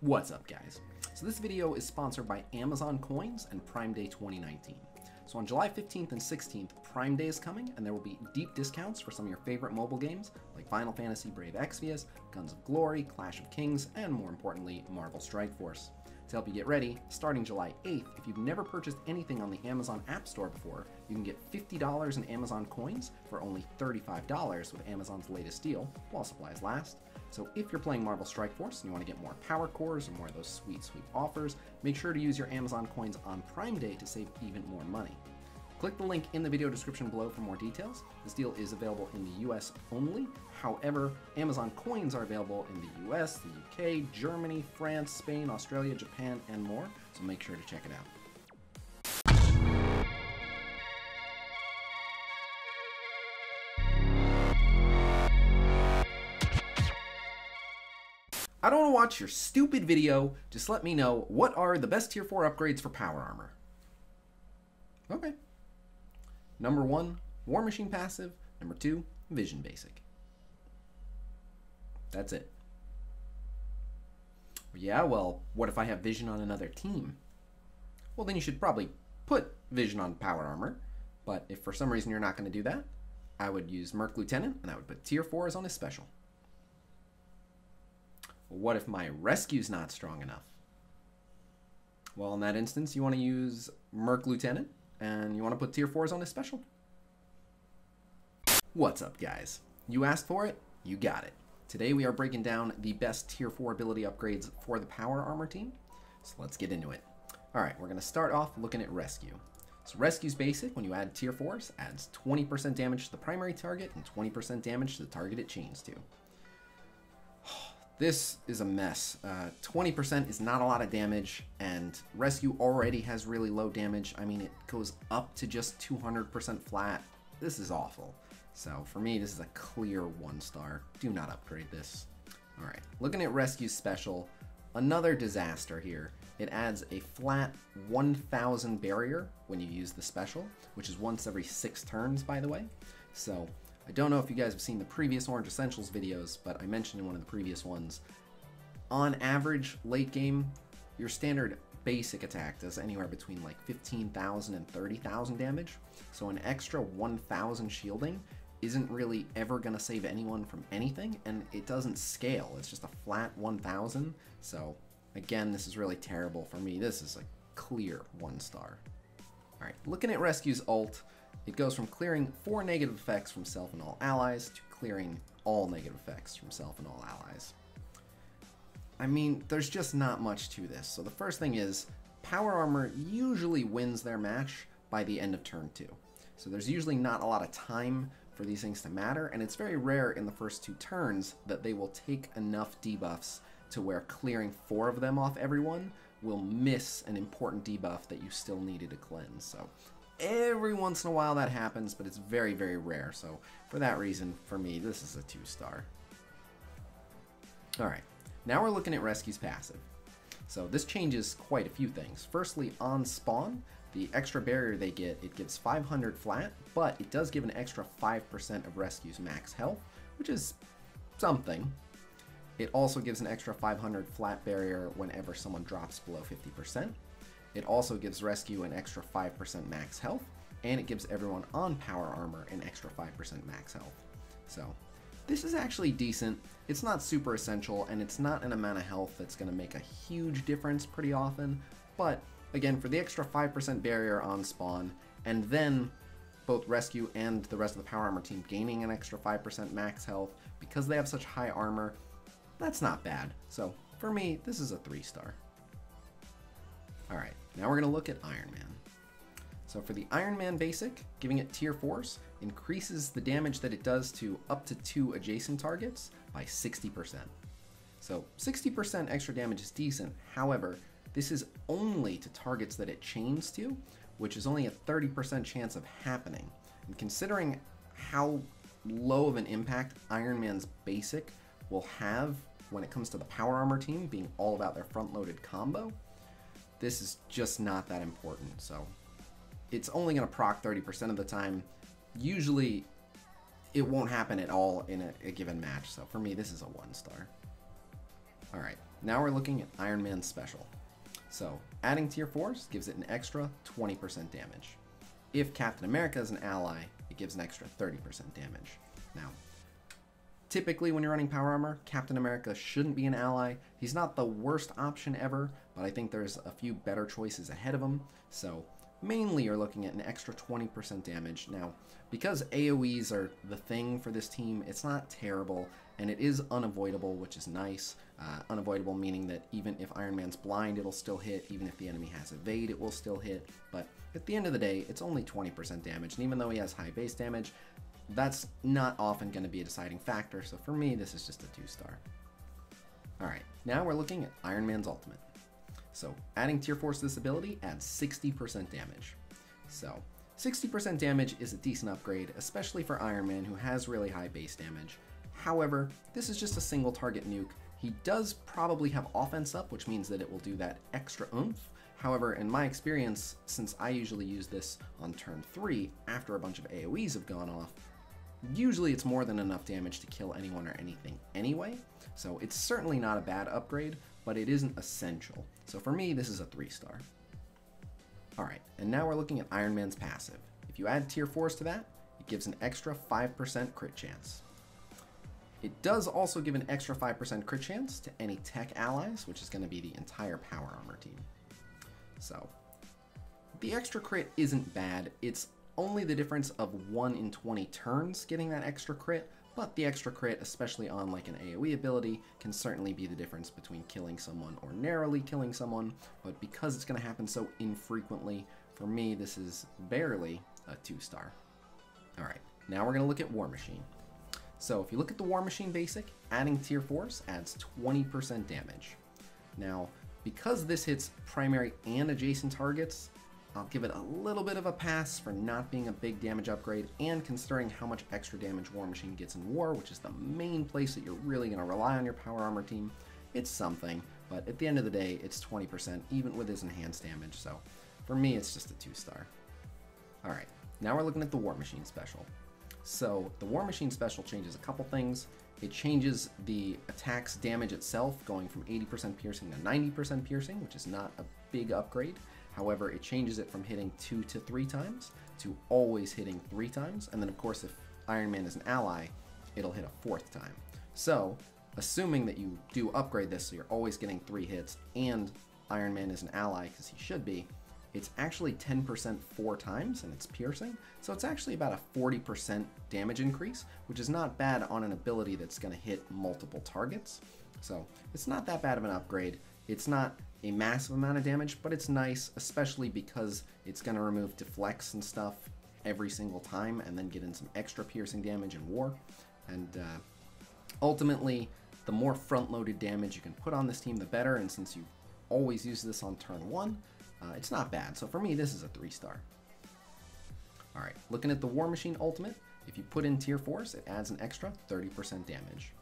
What's up, guys? So this video is sponsored by Amazon Coins and Prime Day 2019. So on July 15th and 16th, Prime Day is coming, and there will be deep discounts for some of your favorite mobile games like Final Fantasy Brave Exvius, Guns of Glory, Clash of Kings, and more importantly, Marvel Strike Force. To help you get ready, starting July 8th, if you've never purchased anything on the Amazon App Store before, you can get $50 in Amazon coins for only $35 with Amazon's latest deal, while supplies last. So if you're playing Marvel Strike Force and you want to get more power cores or more of those sweet offers, make sure to use your Amazon coins on Prime Day to save even more money. Click the link in the video description below for more details. This deal is available in the US only. However, Amazon coins are available in the US, the UK, Germany, France, Spain, Australia, Japan, and more, so make sure to check it out. I don't want to watch your stupid video, just let me know what are the best tier 4 upgrades for power armor. Okay. Number 1, War Machine passive. Number 2, Vision basic. That's it. Yeah, well, what if I have Vision on another team? Well, then you should probably put Vision on power armor, but if for some reason you're not going to do that, I would use Merc Lieutenant, and I would put tier 4s on his special. What if my rescue's not strong enough? Well, in that instance, you want to use Merc Lieutenant, and you want to put tier 4s on his special. What's up, guys? You asked for it, you got it. Today we are breaking down the best tier 4 ability upgrades for the power armor team, so let's get into it. Alright, we're going to start off looking at Rescue. So Rescue's basic, when you add tier 4s, adds 20% damage to the primary target and 20% damage to the target it chains to. This is a mess. 20% is not a lot of damage, and Rescue already has really low damage. I mean, it goes up to just 200% flat. This is awful. So for me, this is a clear 1-star. Do not upgrade this. Alright, looking at Rescue's special, another disaster here. It adds a flat 1000 barrier when you use the special, which is once every 6 turns, by the way. So I don't know if you guys have seen the previous Orange Essentials videos, but I mentioned in one of the previous ones, on average, late game, your standard basic attack does anywhere between like 15,000 and 30,000 damage, so an extra 1,000 shielding isn't really ever going to save anyone from anything, and it doesn't scale. It's just a flat 1,000, so again, this is really terrible for me. This is a clear 1-star. Alright, looking at Rescue's ult, it goes from clearing 4 negative effects from self and all allies to clearing all negative effects from self and all allies. I mean, there's just not much to this. So the first thing is, power armor usually wins their match by the end of turn 2. So there's usually not a lot of time for these things to matter, and it's very rare in the first 2 turns that they will take enough debuffs to where clearing 4 of them off everyone will miss an important debuff that you still needed to cleanse. So every once in a while that happens, but it's very, very rare. So for that reason, for me, this is a 2-star. Alright, now we're looking at Rescue's passive. So this changes quite a few things. Firstly, on spawn, the extra barrier they get, it gives 500 flat, but it does give an extra 5% of Rescue's max health, which is something. It also gives an extra 500 flat barrier whenever someone drops below 50%. It also gives Rescue an extra 5% max health, and it gives everyone on power armor an extra 5% max health. So this is actually decent. It's not super essential, and it's not an amount of health that's going to make a huge difference pretty often, but again, for the extra 5% barrier on spawn, and then both Rescue and the rest of the power armor team gaining an extra 5% max health because they have such high armor, that's not bad. So for me, this is a 3-star. Alright, now we're going to look at Iron Man. So for the Iron Man basic, giving it tier 4s increases the damage that it does to up to 2 adjacent targets by 60%. So 60% extra damage is decent, however, this is only to targets that it chains to, which is only a 30% chance of happening. And considering how low of an impact Iron Man's basic will have when it comes to the power armor team being all about their front-loaded combo, this is just not that important. So it's only going to proc 30% of the time. Usually it won't happen at all in a given match. So for me, this is a 1-star. Alright, now we're looking at Iron Man's special. So adding tier 4s gives it an extra 20% damage. If Captain America is an ally, it gives an extra 30% damage. Now, typically when you're running power armor, Captain America shouldn't be an ally. He's not the worst option ever, but I think there's a few better choices ahead of him. So mainly you're looking at an extra 20% damage. Now, because AoEs are the thing for this team, it's not terrible, and it is unavoidable, which is nice. Unavoidable meaning that even if Iron Man's blind, it'll still hit. Even if the enemy has evade, it will still hit. But at the end of the day, it's only 20% damage, and even though he has high base damage, that's not often going to be a deciding factor, so for me, this is just a 2-star. Alright, now we're looking at Iron Man's ultimate. So, adding tier 4 to this ability adds 60% damage. So, 60% damage is a decent upgrade, especially for Iron Man, who has really high base damage. However, this is just a single target nuke. He does probably have offense up, which means that it will do that extra oomph. However, in my experience, since I usually use this on turn 3 after a bunch of AoEs have gone off, usually it's more than enough damage to kill anyone or anything anyway, so it's certainly not a bad upgrade, but it isn't essential. So for me, this is a 3-star. Alright, and now we're looking at Iron Man's passive. If you add tier 4s to that, it gives an extra 5% crit chance. It does also give an extra 5% crit chance to any tech allies, which is going to be the entire power armor team. So, the extra crit isn't bad. It's only the difference of 1 in 20 turns getting that extra crit, but the extra crit, especially on like an AoE ability, can certainly be the difference between killing someone or narrowly killing someone, but because it's going to happen so infrequently, for me this is barely a 2-star. Alright, now we're going to look at War Machine. So if you look at the War Machine basic, adding tier 4s adds 20% damage. Now, because this hits primary and adjacent targets, I'll give it a little bit of a pass for not being a big damage upgrade, and considering how much extra damage War Machine gets in war, which is the main place that you're really going to rely on your power armor team, it's something, but at the end of the day, it's 20% even with his enhanced damage, so for me it's just a 2-star. Alright, now we're looking at the War Machine special. So the War Machine special changes a couple things. It changes the attack's damage itself, going from 80% piercing to 90% piercing, which is not a big upgrade. However, it changes it from hitting 2 to 3 times to always hitting 3 times. And then, of course, if Iron Man is an ally, it'll hit a 4th time. So, assuming that you do upgrade this so you're always getting 3 hits and Iron Man is an ally, because he should be, it's actually 10% 4 times, and it's piercing, so it's actually about a 40% damage increase, which is not bad on an ability that's going to hit multiple targets. So it's not that bad of an upgrade. It's not a massive amount of damage, but it's nice, especially because it's going to remove deflects and stuff every single time, and then get in some extra piercing damage in war. And ultimately, the more front-loaded damage you can put on this team, the better, and since you always use this on turn 1, it's not bad, so for me this is a 3-star. Alright, looking at the War Machine ultimate, if you put in tier 4s, it adds an extra 30% damage.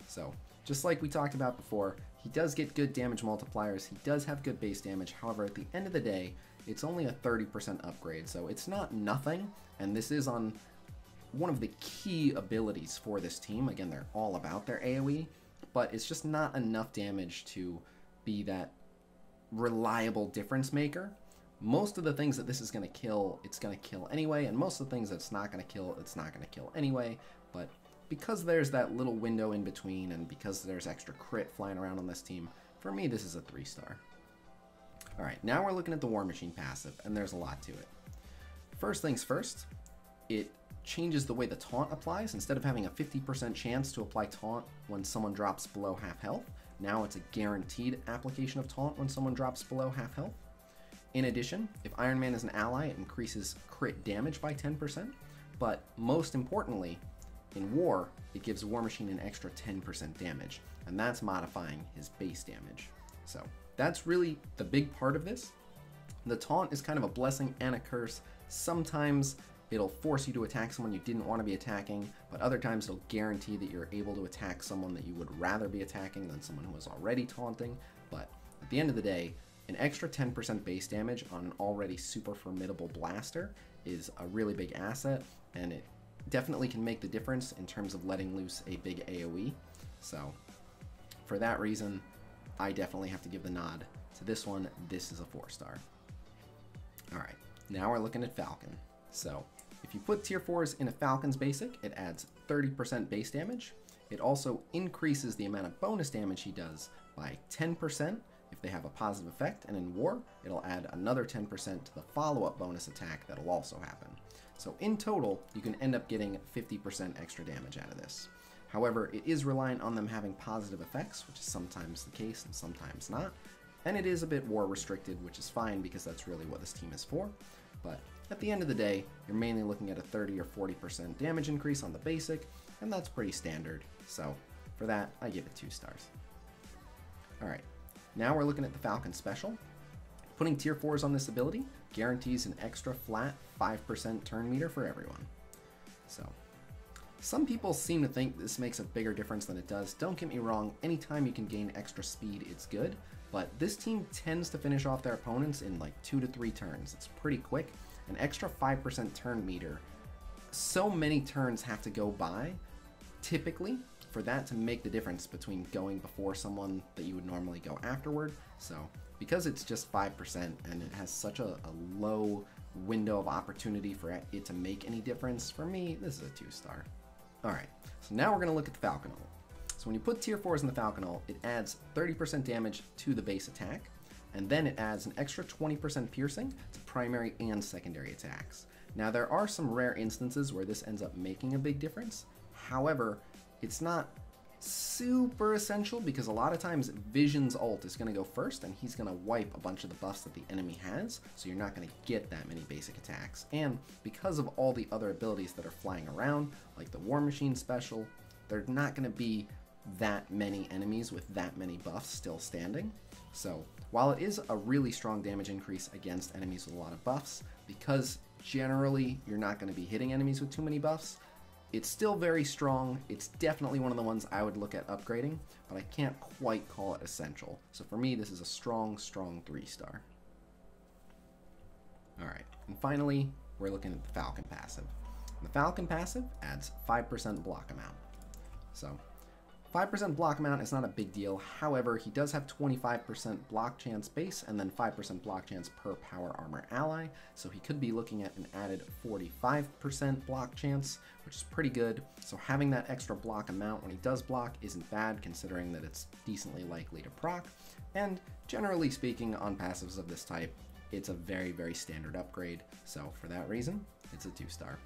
So, just like we talked about before, he does get good damage multipliers, he does have good base damage, however at the end of the day, it's only a 30% upgrade, so it's not nothing, and this is on one of the key abilities for this team. Again, they're all about their AoE, but it's just not enough damage to be that reliable difference maker. Most of the things that this is going to kill, it's going to kill anyway, and most of the things that it's not going to kill, it's not going to kill anyway, but because there's that little window in between, and because there's extra crit flying around on this team, for me this is a 3-star. Alright, now we're looking at the War Machine passive, and there's a lot to it. First things first, it changes the way the taunt applies. Instead of having a 50% chance to apply taunt when someone drops below half health, now it's a guaranteed application of taunt when someone drops below half health. In addition, if Iron Man is an ally, it increases crit damage by 10%, but most importantly, in war, it gives War Machine an extra 10% damage, and that's modifying his base damage. So that's really the big part of this. The taunt is kind of a blessing and a curse. Sometimes it'll force you to attack someone you didn't want to be attacking, but other times it'll guarantee that you're able to attack someone that you would rather be attacking than someone who was already taunting. But at the end of the day, an extra 10% base damage on an already super formidable blaster is a really big asset, and it definitely can make the difference in terms of letting loose a big AoE. So for that reason, I definitely have to give the nod to this one. This is a 4-star. All right, now we're looking at Falcon. So if you put tier 4s in a Falcon's basic, it adds 30% base damage. It also increases the amount of bonus damage he does by 10% if they have a positive effect, and in war, it'll add another 10% to the follow-up bonus attack that'll also happen. So in total, you can end up getting 50% extra damage out of this. However, it is reliant on them having positive effects, which is sometimes the case and sometimes not. And it is a bit war restricted, which is fine because that's really what this team is for. But at the end of the day, you're mainly looking at a 30 or 40% damage increase on the basic, and that's pretty standard. So for that, I give it 2 stars. Alright, now we're looking at the Falcon Special. Putting tier 4s on this ability guarantees an extra flat 5% turn meter for everyone. So some people seem to think this makes a bigger difference than it does. Don't get me wrong, anytime you can gain extra speed, it's good, but this team tends to finish off their opponents in like 2 to 3 turns. It's pretty quick. An extra 5% turn meter, so many turns have to go by, typically, for that to make the difference between going before someone that you would normally go afterward. So because it's just 5% and it has such a low window of opportunity for it to make any difference, for me, this is a 2-star. Alright, so now we're going to look at the Falcon ult. So when you put tier 4s in the Falcon ult, it adds 30% damage to the base attack, and then it adds an extra 20% piercing to primary and secondary attacks. Now there are some rare instances where this ends up making a big difference. However, it's not super essential because a lot of times Vision's ult is going to go first and he's going to wipe a bunch of the buffs that the enemy has, so you're not going to get that many basic attacks. And because of all the other abilities that are flying around, like the War Machine special, there's not going to be that many enemies with that many buffs still standing. So while it is a really strong damage increase against enemies with a lot of buffs, because generally you're not going to be hitting enemies with too many buffs, it's still very strong. It's definitely one of the ones I would look at upgrading, but I can't quite call it essential. So for me, this is a strong 3-star. Alright, and finally, we're looking at the Falcon passive. The Falcon passive adds 5% block amount. So 5% block amount is not a big deal. However, he does have 25% block chance base and then 5% block chance per power armor ally. So he could be looking at an added 45% block chance, which is pretty good. So having that extra block amount when he does block isn't bad, considering that it's decently likely to proc. And generally speaking, on passives of this type, it's a very standard upgrade. So for that reason, it's a 2-star.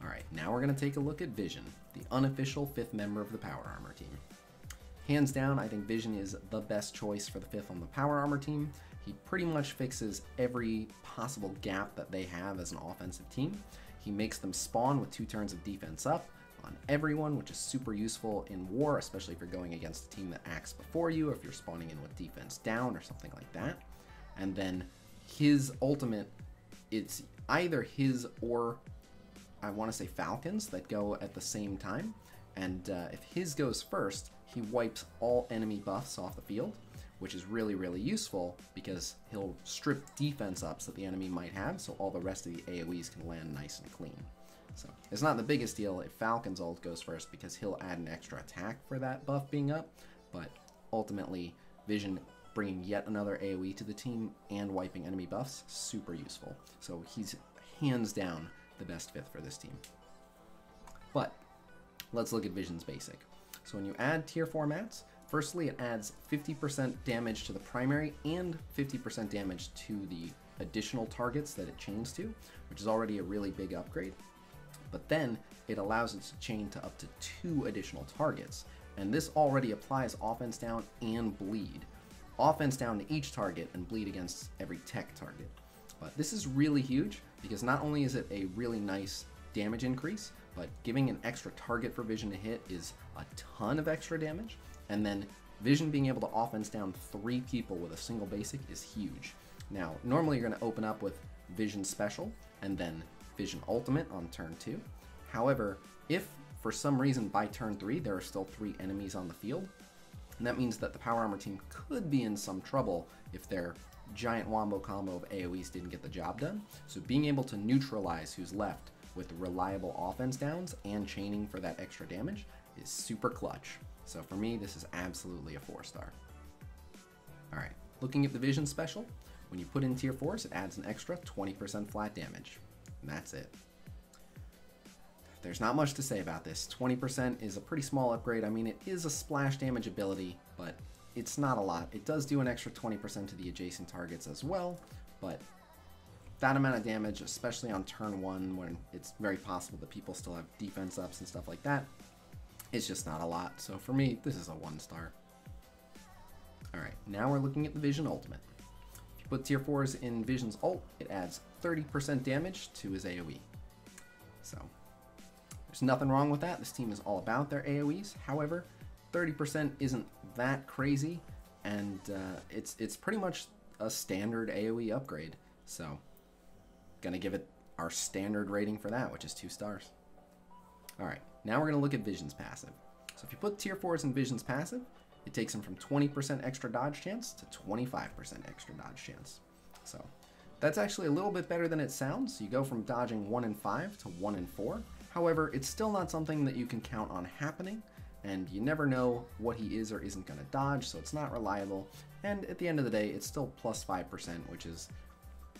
Alright, now we're going to take a look at Vision, the unofficial 5th member of the Power Armor team. Hands down, I think Vision is the best choice for the 5th on the Power Armor team. He pretty much fixes every possible gap that they have as an offensive team. He makes them spawn with 2 turns of defense up on everyone, which is super useful in war, especially if you're going against a team that acts before you, or if you're spawning in with defense down or something like that. And then his ultimate, it's either his or I want to say Falcons that go at the same time, and if his goes first, he wipes all enemy buffs off the field, which is really useful because he'll strip defense ups that the enemy might have, so all the rest of the AoEs can land nice and clean. So it's not the biggest deal if Falcon's ult goes first because he'll add an extra attack for that buff being up, but ultimately Vision bringing yet another AoE to the team and wiping enemy buffs, super useful. So he's hands down the best 5th for this team. But let's look at Vision's basic. So when you add tier 4 mats, firstly it adds 50% damage to the primary and 50% damage to the additional targets that it chains to, which is already a really big upgrade. But then it allows it to chain to up to 2 additional targets, and this already applies offense down and bleed. Offense down to each target and bleed against every tech target. But this is really huge because not only is it a really nice damage increase, but giving an extra target for Vision to hit is a ton of extra damage, and then Vision being able to offense down 3 people with a single basic is huge. Now, normally you're going to open up with Vision Special and then Vision Ultimate on turn 2. However, if for some reason by turn 3 there are still 3 enemies on the field, and that means that the Power Armor team could be in some trouble if their giant wombo combo of AoEs didn't get the job done. So being able to neutralize who's left with reliable offense downs and chaining for that extra damage is super clutch. So for me, this is absolutely a 4-star. Alright, looking at the Vision special, when you put in tier 4s, it adds an extra 20% flat damage. And that's it. There's not much to say about this. 20% is a pretty small upgrade. I mean, it is a splash damage ability, but it's not a lot. It does do an extra 20% to the adjacent targets as well, but that amount of damage, especially on turn 1 when it's very possible that people still have defense ups and stuff like that, it's just not a lot. So for me, this is a 1-star. Alright, now we're looking at the Vision Ultimate. If you put tier 4s in Vision's ult, it adds 30% damage to his AoE. So there's nothing wrong with that. This team is all about their AoEs. However, 30% isn't that crazy, and it's pretty much a standard AoE upgrade. So gonna give it our standard rating for that, which is 2 stars. Alright, now we're gonna look at Vision's passive. So if you put tier 4s in Vision's passive, it takes him from 20% extra dodge chance to 25% extra dodge chance. So that's actually a little bit better than it sounds. You go from dodging 1 in 5 to 1 in 4. However, it's still not something that you can count on happening, and you never know what he is or isn't going to dodge, so it's not reliable. And at the end of the day, it's still plus 5%, which is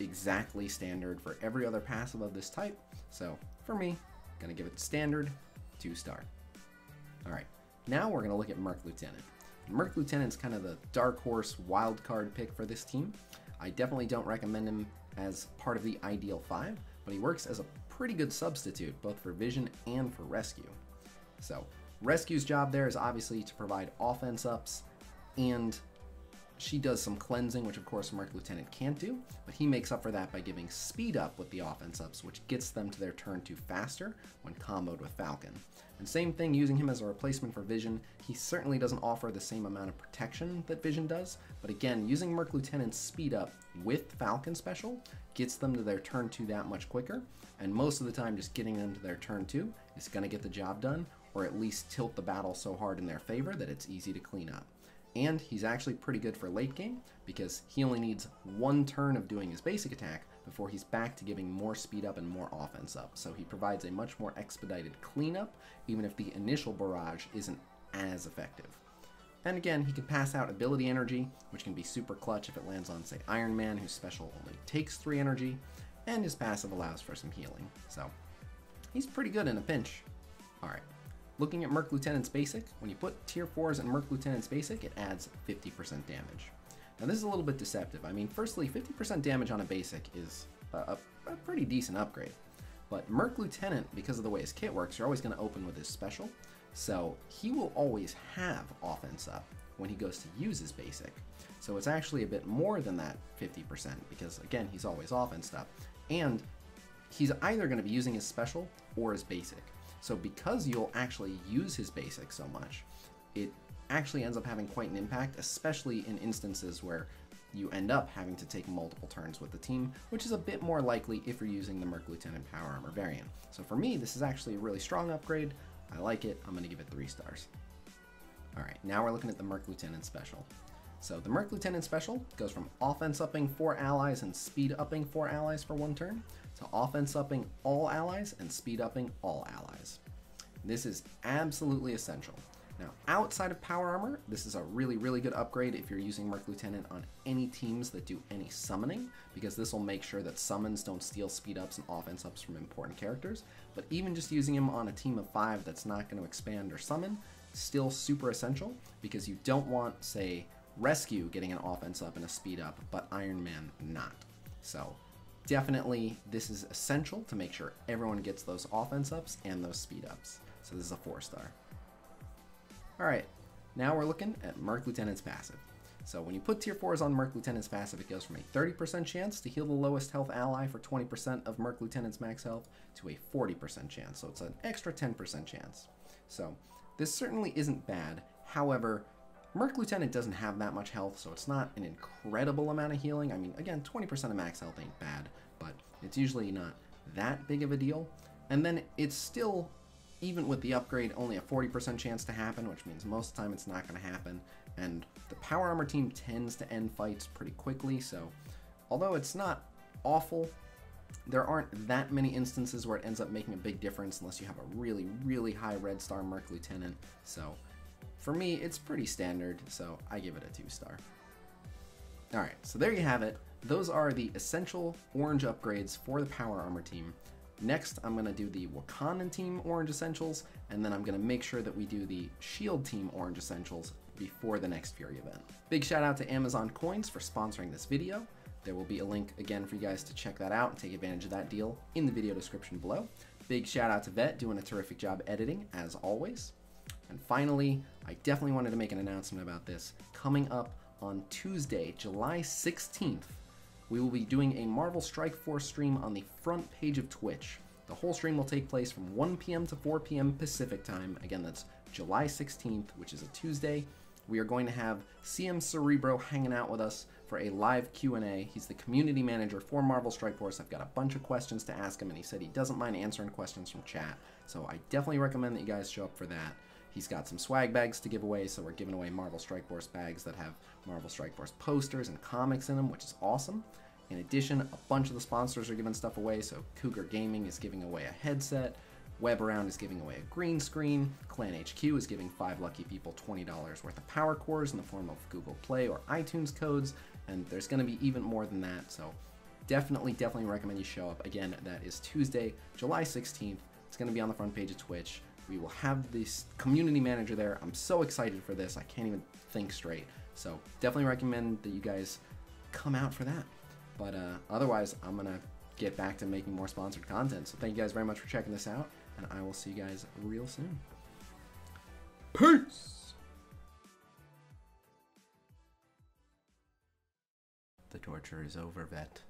exactly standard for every other passive of this type. So for me, gonna give it standard 2-star. Alright, now we're gonna look at Merc Lieutenant. Merc Lieutenant's kind of the dark horse wildcard pick for this team. I definitely don't recommend him as part of the ideal 5, but he works as a pretty good substitute both for Vision and for Rescue. So Rescue's job there is obviously to provide offense ups, and she does some cleansing, which of course Merc Lieutenant can't do, but he makes up for that by giving speed up with the offense ups, which gets them to their turn 2 faster when comboed with Falcon. And same thing, using him as a replacement for Vision, he certainly doesn't offer the same amount of protection that Vision does, but again, using Merc Lieutenant's speed up with Falcon special gets them to their turn 2 that much quicker, and most of the time just getting them to their turn 2 is going to get the job done, or at least tilt the battle so hard in their favor that it's easy to clean up. And he's actually pretty good for late game because he only needs 1 turn of doing his basic attack before he's back to giving more speed up and more offense up. So he provides a much more expedited cleanup, even if the initial barrage isn't as effective. And again, he can pass out ability energy, which can be super clutch if it lands on, say, Iron Man, whose special only takes 3 energy, and his passive allows for some healing. So he's pretty good in a pinch. Alright. Looking at Merc Lieutenant's basic, when you put tier 4s in Merc Lieutenant's basic, it adds 50% damage. Now this is a little bit deceptive. I mean, firstly, 50% damage on a basic is a pretty decent upgrade. But Merc Lieutenant, because of the way his kit works, you're always going to open with his special, so he will always have offense up when he goes to use his basic. So it's actually a bit more than that 50%, because again, he's always offensed up. And he's either going to be using his special or his basic. So because you'll actually use his basic so much, it actually ends up having quite an impact, especially in instances where you end up having to take multiple turns with the team, which is a bit more likely if you're using the Merc Lieutenant Power Armor variant. So for me, this is actually a really strong upgrade. I like it. I'm going to give it 3 stars. Alright, now we're looking at the Merc Lieutenant Special. So the Merc Lieutenant Special goes from offense upping 4 allies and speed upping 4 allies for 1 turn, to offense upping all allies and speed upping all allies. This is absolutely essential. Now, outside of Power Armor, this is a really, really good upgrade if you're using Merc Lieutenant on any teams that do any summoning, because this will make sure that summons don't steal speed ups and offense ups from important characters. But even just using him on a team of 5 that's not going to expand or summon, still super essential, because you don't want, say, Rescue getting an offense up and a speed up, but Iron Man not. So definitely this is essential to make sure everyone gets those offense ups and those speed ups. So this is a 4-star. Alright, now we're looking at Merc Lieutenant's passive. So when you put tier 4s on Merc Lieutenant's passive, it goes from a 30% chance to heal the lowest health ally for 20% of Merc Lieutenant's max health to a 40% chance. So it's an extra 10% chance. So this certainly isn't bad. However, Merc Lieutenant doesn't have that much health, so it's not an incredible amount of healing. I mean, again, 20% of max health ain't bad, but it's usually not that big of a deal. And then it's still, even with the upgrade, only a 40% chance to happen, which means most of the time it's not going to happen. And the Power Armor team tends to end fights pretty quickly, so although it's not awful, there aren't that many instances where it ends up making a big difference unless you have a really, really high red star Merc Lieutenant. So For me, it's pretty standard, so I give it a 2-star. Alright, so there you have it. Those are the essential orange upgrades for the Power Armor team. Next, I'm going to do the Wakandan team orange essentials, and then I'm going to make sure that we do the Shield team orange essentials before the next Fury event. Big shout out to Amazon Coins for sponsoring this video. There will be a link again for you guys to check that out and take advantage of that deal in the video description below. Big shout out to Vet doing a terrific job editing as always. And finally, I definitely wanted to make an announcement about this. Coming up on Tuesday, July 16th, we will be doing a Marvel Strike Force stream on the front page of Twitch. The whole stream will take place from 1 p.m. to 4 p.m. Pacific time. Again, that's July 16th, which is a Tuesday. We are going to have CM Cerebro hanging out with us for a live Q&A. He's the community manager for Marvel Strike Force. I've got a bunch of questions to ask him, and he said he doesn't mind answering questions from chat. So I definitely recommend that you guys show up for that. He's got some swag bags to give away, so we're giving away Marvel Strike Force bags that have Marvel Strike Force posters and comics in them, which is awesome. In addition, a bunch of the sponsors are giving stuff away, so Cougar Gaming is giving away a headset, WebAround is giving away a green screen, Clan HQ is giving 5 lucky people $20 worth of power cores in the form of Google Play or iTunes codes, and there's going to be even more than that, so definitely recommend you show up. Again, that is Tuesday, July 16th. It's going to be on the front page of Twitch. We will have this community manager there. I'm so excited for this. I can't even think straight. So definitely recommend that you guys come out for that. But otherwise, I'm going to get back to making more sponsored content. So thank you guys very much for checking this out, and I will see you guys real soon. Peace! The torture is over, Vet.